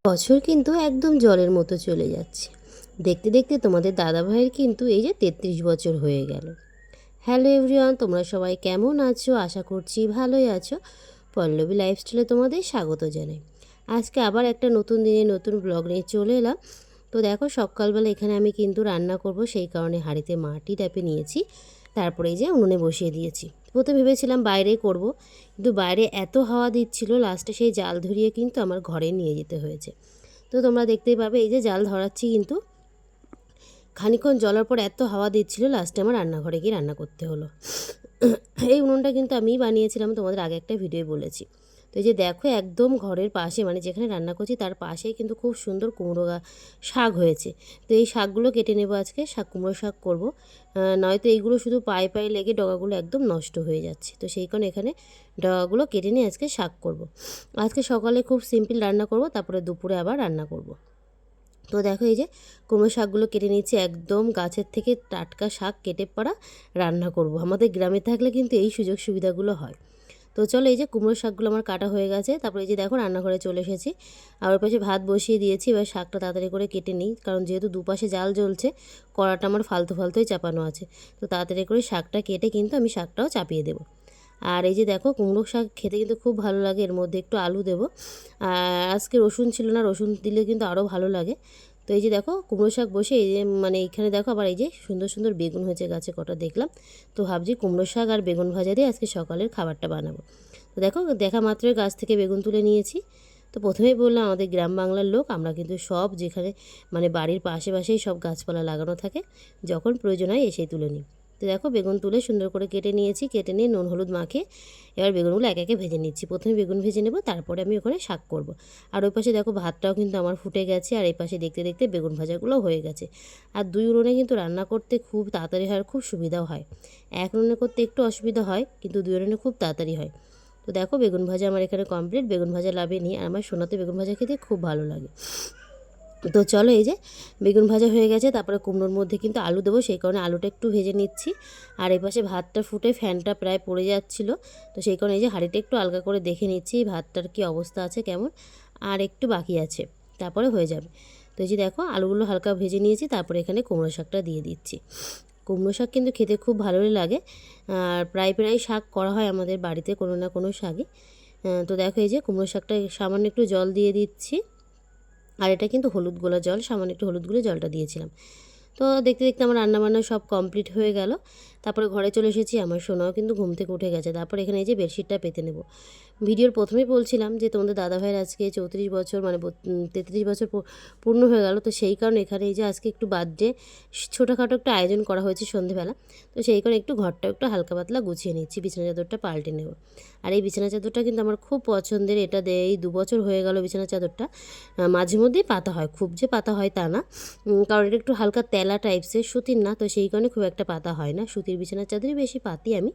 বছর কিন্তু একদম জলের মতো চলে যাচ্ছে। দেখতে দেখতে তোমাদের দাদাভাইয়ের কিন্তু এই যে 33 বছর হয়ে গেল। হ্যালো এভরিওয়ান, তোমরা সবাই কেমন আছো? আশা করছি ভালোই আছো। পল্লবী লাইফস্টাইলে তোমাদের স্বাগত জানাই। আজকে আবার একটা নতুন দিনে নতুন ব্লগ নিয়ে চলে এলাম। তো দেখো, সকালবেলা এখানে আমি কিন্তু রান্না করব, সেই কারণে হাঁড়িতে মাটি টাপে নিয়েছি। তারপরে এই যে উনুনে বসিয়ে দিয়েছি। প্রথমে ভেবেছিলাম বাইরে করব, কিন্তু বাইরে এত হাওয়া দিচ্ছিল, লাস্টে সেই জাল ধরিয়ে কিন্তু আমার ঘরে নিয়ে যেতে হয়েছে। তো তোমরা দেখতেই পাবে এই যে জাল ধরাচ্ছি, কিন্তু খানিকক্ষণ জ্বলার পর এত হাওয়া দিচ্ছিল, লাস্টে আমার রান্নাঘরে গিয়ে রান্না করতে হলো। এই উনুনটা কিন্তু আমিই বানিয়েছিলাম, তোমাদের আগে একটা ভিডিও বলেছি। তো এই যে দেখো, একদম ঘরের পাশে, মানে যেখানে রান্না করছি তার পাশেই কিন্তু খুব সুন্দর কুমড়ো শাক হয়েছে। তো এই শাকগুলো কেটে নেবো আজকে, কুমড়ো শাক করবো। নয়তো এইগুলো শুধু পায়ে পায়ে লেগে ডগাগুলো একদম নষ্ট হয়ে যাচ্ছে। তো সেই কারণে এখানে ডগাগুলো কেটে নিয়ে আজকে শাক করব। আজকে সকালে খুব সিম্পল রান্না করব, তারপরে দুপুরে আবার রান্না করব। তো দেখো, এই যে কুমড়ো শাকগুলো কেটে নিচ্ছি, একদম গাছের থেকে টাটকা শাক কেটে পড়া রান্না করব। আমাদের গ্রামে থাকলে কিন্তু এই সুযোগ সুবিধাগুলো হয়। তো চলো, এই যে কুমড়ো শাকগুলো আমার কাটা হয়ে গেছে। তারপরে এই যে দেখো, রান্নাঘরে চলে এসেছি। আর ওর পাশে ভাত বসিয়ে দিয়েছি। এবার শাকটা তাড়াতাড়ি করে কেটে নিই, কারণ যেহেতু দুপাশে জাল জ্বলছে, কড়াটা আমার ফালতু ফালতুই চাপানো আছে। তো তাড়াতাড়ি করে শাকটা কেটে কিন্তু আমি শাকটাও চাপিয়ে দেবো। আর এই যে দেখো, কুমড়ো শাক খেতে কিন্তু খুব ভালো লাগে, এর মধ্যে একটু আলু দেবো। আর আজকে রসুন ছিল না, রসুন দিলে কিন্তু আরও ভালো লাগে। তো এই যে দেখো, কুমড়ো শাক বসে এই যে মানে এইখানে দেখো, আবার এই যে সুন্দর সুন্দর বেগুন হয়েছে গাছে কটা দেখলাম। তো ভাবছি কুমড়ো শাক আর বেগুন ভাজা দিয়ে আজকে সকালের খাবারটা বানাবো। তো দেখো, দেখা মাত্রই গাছ থেকে বেগুন তুলে নিয়েছি। তো প্রথমেই বললাম, আমাদের গ্রাম বাংলার লোক, আমরা কিন্তু সব যেখানে মানে বাড়ির পাশে পাশেই সব গাছপালা লাগানো থাকে, যখন প্রয়োজন হয় এসেই তুলে নিই। তো দেখো, বেগুন তুলে সুন্দর করে কেটে নিয়েছি। কেটে নিয়ে নুন হলুদ মাখিয়ে এবার বেগুনগুলো একে একে ভেজে নিচ্ছি। প্রথমে বেগুন ভেজে নেব, তারপরে আমি ওখানে শাক করব। আর ওই পাশে দেখো, ভাতটাও কিন্তু আমার ফুটে গেছে, আর এই পাশে দেখতে দেখতে বেগুন ভাজাগুলো হয়ে গেছে। আর দুই উনুনে কিন্তু রান্না করতে খুব তাড়াতাড়ি হয়, খুব সুবিধাও হয়। এক উনুনে করতে একটু অসুবিধা হয়, কিন্তু দুই উনুনে খুব তাড়াতাড়ি হয়। তো দেখো, বেগুন ভাজা আমার এখানে কমপ্লিট। বেগুন ভাজা লাভে নিই, আর আমার সোনাতে বেগুন ভাজা খেতে খুব ভালো লাগে। তো চলো, এই যে বেগুন ভাজা হয়ে গেছে, তারপরে কুমড়োর মধ্যে কিন্তু আলু দেবো, সেই কারণে আলুটা একটু ভেজে নিচ্ছি। আর এই পাশে ভাতটা ফুটে ফ্যানটা প্রায় পড়ে যাচ্ছিলো, তো সেই কারণে এই যে হাঁড়িটা একটু আলগা করে দেখে নিচ্ছি ভাতটার কি অবস্থা আছে, কেমন। আর একটু বাকি আছে, তারপরে হয়ে যাবে। তো এই যে দেখো, আলুগুলো হালকা ভেজে নিয়েছি, তারপরে এখানে কুমড়ো শাকটা দিয়ে দিচ্ছি। কুমড়ো শাক কিন্তু খেতে খুব ভালোই লাগে। আর প্রায় প্রায় শাক করা হয় আমাদের বাড়িতে, কোনো না কোনো শাকই। তো দেখো, এই যে কুমড়ো শাকটা সামান্য একটু জল দিয়ে দিচ্ছি। আর এটা কিন্তু হলুদ গোলা জল, সামান্য একটু হলুদ গুলে জলটা দিয়েছিলাম। তো দেখতে দেখতে আমার রান্নাবান্না সব কমপ্লিট হয়ে গেল। তারপরে ঘরে চলে এসেছি, আমার সোনাও কিন্তু ঘুম থেকে উঠে গেছে। তারপর এখানে এই যে বেডশিটটা পেতে নেব। ভিডিওর প্রথমেই বলছিলাম যে তোমাদের দাদাভাইয়ের আজকে 34 বছর, মানে 33 বছর পূর্ণ হয়ে গেল। তো সেই কারণে এখানে এই যে আজকে একটু বার্থডে ছোটোখাটো একটা আয়োজন করা হয়েছে সন্ধেবেলা। তো সেই কারণে একটু ঘরটা একটু হালকা পাতলা গুছিয়ে নিচ্ছি, বিছানা চাদরটা পাল্টে নেব। আর এই বিছানা চাদরটা কিন্তু আমার খুব পছন্দের, এটা এই 2 বছর হয়ে গেল বিছানা চাদরটা। মাঝে মধ্যেই পাতা হয়, খুব যে পাতা হয় তা না, কারণ এটা একটু হালকা তেলা টাইপসের, সুতির না, তো সেই কারণে খুব একটা পাতা হয় না। সুতির বিছানার চাদরই বেশি পাতি আমি।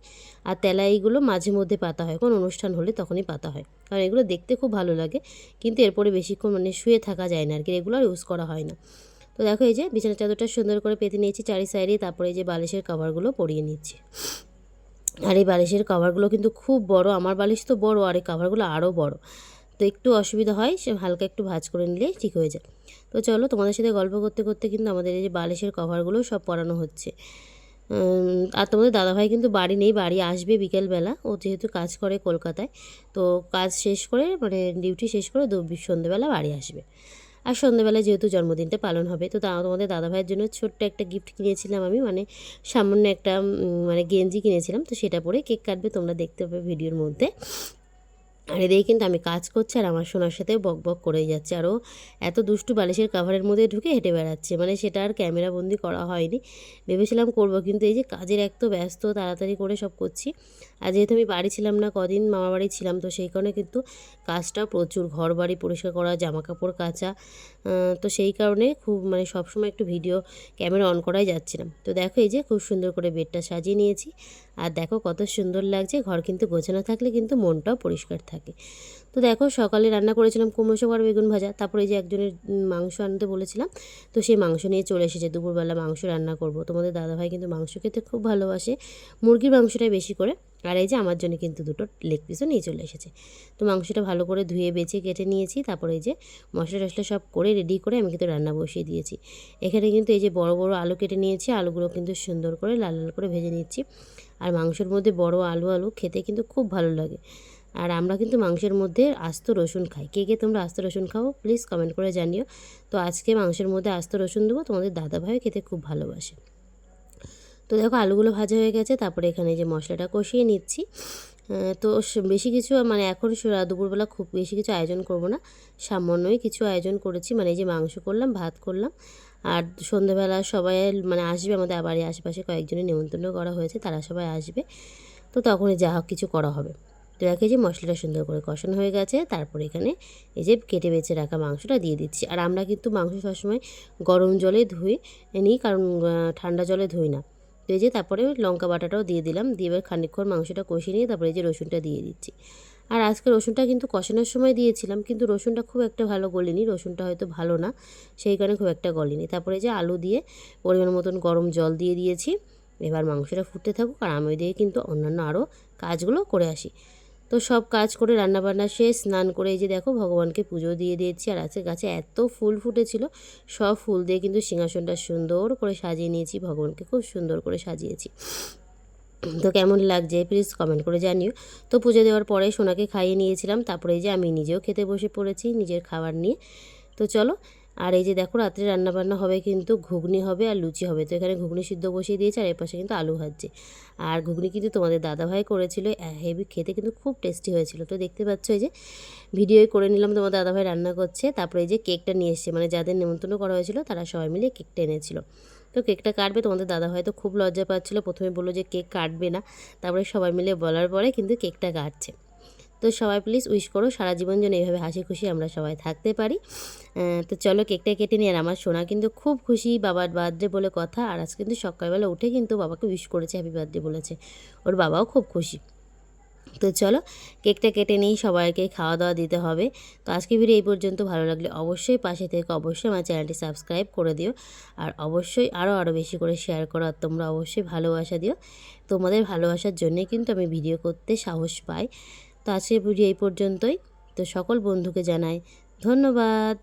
আর তেলা এইগুলো মাঝে মধ্যে পাতা হয়, কোনো অনুষ্ঠান হলে তখনই পাতা হয়, কারণ এগুলো দেখতে খুব ভালো লাগে। কিন্তু এরপরে বেশিক্ষণ মানে শুয়ে থাকা যায় না আর কি, রেগুলার ইউজ করা হয় না। তো দেখো, এই যে বিছানার চাদরটা সুন্দর করে পেতে নিয়েছি চারি সাইডে। তারপরে এই যে বালিশের কভারগুলো পরিয়ে নিচ্ছি। আর এই বালিশের কভারগুলো কিন্তু খুব বড়, আমার বালিশ তো বড়, আর এই কভারগুলো আরও বড়। তো একটু অসুবিধা হয়, সে হালকা একটু ভাঁজ করে নিলেই ঠিক হয়ে যায়। তো চলো, তোমাদের সাথে গল্প করতে করতে কিন্তু আমাদের এই যে বালিশের কভারগুলো সব পরানো হচ্ছে। আর তোমাদের দাদাভাই কিন্তু বাড়ি নেই, বাড়ি আসবে বিকেলবেলা, ও যেহেতু কাজ করে কলকাতায়। তো কাজ শেষ করে, মানে ডিউটি শেষ করে সন্ধ্যেবেলা বাড়ি আসবে। আর সন্ধ্যেবেলায় যেহেতু জন্মদিনটা পালন হবে, তো তোমাদের দাদাভাইয়ের জন্য ছোট্ট একটা গিফট কিনেছিলাম আমি, মানে সামান্য একটা মানে গেঞ্জি কিনেছিলাম। তো সেটা পরে কেক কাটবে, তোমরা দেখতে পাবে ভিডিওর মধ্যে। আর এদিকে কিন্তু আমি কাজ করছি, আর আমার সোনার সাথেও বক বক করেই যাচ্ছে। আরও এত দুষ্টু বালিশের কাভারের মধ্যে ঢুকে হেঁটে বেড়াচ্ছে, মানে সেটা আর ক্যামেরা বন্দি করা হয়নি, ভেবেছিলাম করব, কিন্তু এই যে কাজের এক তো ব্যস্ত, তাড়াতাড়ি করে সব করছি। আর যেহেতু আমি বাড়ি ছিলাম না কদিন, মামা বাড়ি ছিলাম, তো সেই কারণে কিন্তু কাজটাও প্রচুর, ঘর বাড়ি পরিষ্কার করা, জামা কাপড় কাচা। তো সেই কারণে খুব মানে সবসময় একটু ভিডিও ক্যামেরা অন করাই যাচ্ছিলাম। তো দেখো, এই যে খুব সুন্দর করে বেডটা সাজিয়ে নিয়েছি। আর দেখো কত সুন্দর লাগছে, ঘর কিন্তু গোছানো থাকলে কিন্তু মনটাও পরিষ্কার থাকে। তো দেখো, সকালে রান্না করেছিলাম কুমড়ো শাক আর বেগুন ভাজা। তারপরে এই যে একজনের মাংস আনতে বলেছিলাম, তো সেই মাংস নিয়ে চলে এসেছে। দুপুরবেলা মাংস রান্না করব। তোমাদের দাদাভাই কিন্তু মাংস খেতে খুব ভালোবাসে, মুরগির মাংসটাই বেশি করে। আর এই যে আমার জন্য কিন্তু দুটো লেগ পিসও নিয়ে চলে এসেছে। তো মাংসটা ভালো করে ধুয়ে বেছে কেটে নিয়েছি। তারপরে এই যে মশলা টশলা সব করে রেডি করে আমি কিন্তু রান্না বসিয়ে দিয়েছি। এখানে কিন্তু এই যে বড় বড় আলু কেটে নিয়েছি, আলুগুলো কিন্তু সুন্দর করে লাল লাল করে ভেজে নিচ্ছি। আর মাংসের মধ্যে বড় আলু আলু খেতে কিন্তু খুব ভালো লাগে। আর আমরা কিন্তু মাংসের মধ্যে আস্ত রসুন খাই। কে কে তোমরা আস্ত রসুন খাও প্লিজ কমেন্ট করে জানিও। তো আজকে মাংসের মধ্যে আস্ত রসুন দেবো, তোমাদের দাদাভাই খেতে খুব ভালোবাসে। তো দেখো আলুগুলো ভাজা হয়ে গেছে। তারপরে এখানে যে মশলাটা কষিয়ে নিচ্ছি। তো বেশি কিছু মানে এখন দুপুরবেলা খুব বেশি কিছু আয়োজন করব না, সামান্যই কিছু আয়োজন করেছি। মানে এই যে মাংস করলাম, ভাত করলাম, আর সন্ধ্যেবেলা সবাই মানে আসবে, আমাদের বাড়ির আশেপাশে কয়েকজনের নিমন্ত্রণ করা হয়েছে, তারা সবাই আসবে। তো তখনই যা হোক কিছু করা হবে। তো দেখে যে মশলাটা সুন্দর করে কষানো হয়ে গেছে। তারপরে এখানে এই যে কেটে বেছে রাখা মাংসটা দিয়ে দিচ্ছি। আর আমরা কিন্তু মাংস সবসময় গরম জলে ধুই নিই, কারণ ঠান্ডা জলে ধুই না। তো এই যে তারপরে লঙ্কা বাটাটাও দিয়ে দিলাম, দিয়ে এবার খানিকক্ষণ মাংসটা কষিয়ে নিয়ে তারপরে এই যে রসুনটা দিয়ে দিচ্ছি। আর আজকে রসুনটা কিন্তু কষানোর সময় দিয়েছিলাম, কিন্তু রসুনটা খুব একটা ভালো গলেনি, রসুনটা হয়তো ভালো না, সেই কারণে খুব একটা গলেনি। তারপরে যে আলু দিয়ে পরিমাণ মতন গরম জল দিয়ে দিয়েছি। এবার মাংসটা ফুটতে থাকুক, আর আমি দিয়ে কিন্তু অন্যান্য আরও কাজগুলো করে আসি। তো সব কাজ করে রান্নাবান্না শেষ, স্নান করে এই যে দেখো ভগবানকে পুজো দিয়ে দিয়েছি। আর আজকে গাছে এত ফুল ফুটেছিল, সব ফুল দিয়ে কিন্তু সিংহাসনটা সুন্দর করে সাজিয়ে নিয়েছি, ভগবানকে খুব সুন্দর করে সাজিয়েছি। তো কেমন লাগছে প্লিজ কমেন্ট করে জানিও। তো পুজো দেওয়ার পরে সোনাকে খাইয়ে নিয়েছিলাম, তারপরে এই যে আমি নিজেও খেতে বসে পড়েছি নিজের খাবার নিয়ে। তো চলো, আর এই যে দেখো রাত্রে রান্নাবান্না হবে কিন্তু ঘুগনি হবে আর লুচি হবে। তো এখানে ঘুগনি সিদ্ধ বসিয়ে দিয়েছে, আর এর পাশে কিন্তু আলু ভাজছে। আর ঘুগনি কিন্তু তোমাদের দাদাভাই করেছিল, হেভি খেতে কিন্তু খুব টেস্টি হয়েছিল। তো দেখতে পাচ্ছ এই যে ভিডিওই করে নিলাম, তোমার দাদাভাই রান্না করছে। তারপরে এই যে কেকটা নিয়ে এসছে, মানে যাদের নিমন্ত্রণ করা হয়েছিল তারা সবাই মিলে কেকটা এনেছিল। তো কেকটা কাটবে, তোমাদের দাদা হয়তো খুব লজ্জা পাচ্ছিলো, প্রথমে বললো যে কেক কাটবে না, তারপরে সবাই মিলে বলার পরে কিন্তু কেকটা কাটছে। তো সবাই প্লিজ উইশ করো সারা জীবন যেন এইভাবে হাসি খুশি আমরা সবাই থাকতে পারি। তো চলো কেকটা কেটে নিয়ে, আর আমার সোনা কিন্তু খুব খুশি, বাবার বার্থডে বলে কথা। আর আজ কিন্তু সকালবেলা উঠে কিন্তু বাবাকে উইশ করেছে, হ্যাপি বার্থডে বলেছে, ওর বাবাও খুব খুশি। তো চলো কেকটা কেটে নিই, সবাইকে খাওয়া দাওয়া দিতে হবে। তো আজকে ভিডিও এই পর্যন্ত, ভালো লাগলে অবশ্যই পাশে থেকে অবশ্যই আমার চ্যানেলটি সাবস্ক্রাইব করে দিও। আর অবশ্যই আরও বেশি করে শেয়ার করো, আর তোমরা অবশ্যই ভালোবাসা দিও। তোমাদের ভালোবাসার জন্যে কিন্তু আমি ভিডিও করতে সাহস পাই। তো আজকের ভিডিও এই পর্যন্তই। তো সকল বন্ধুকে জানাই ধন্যবাদ।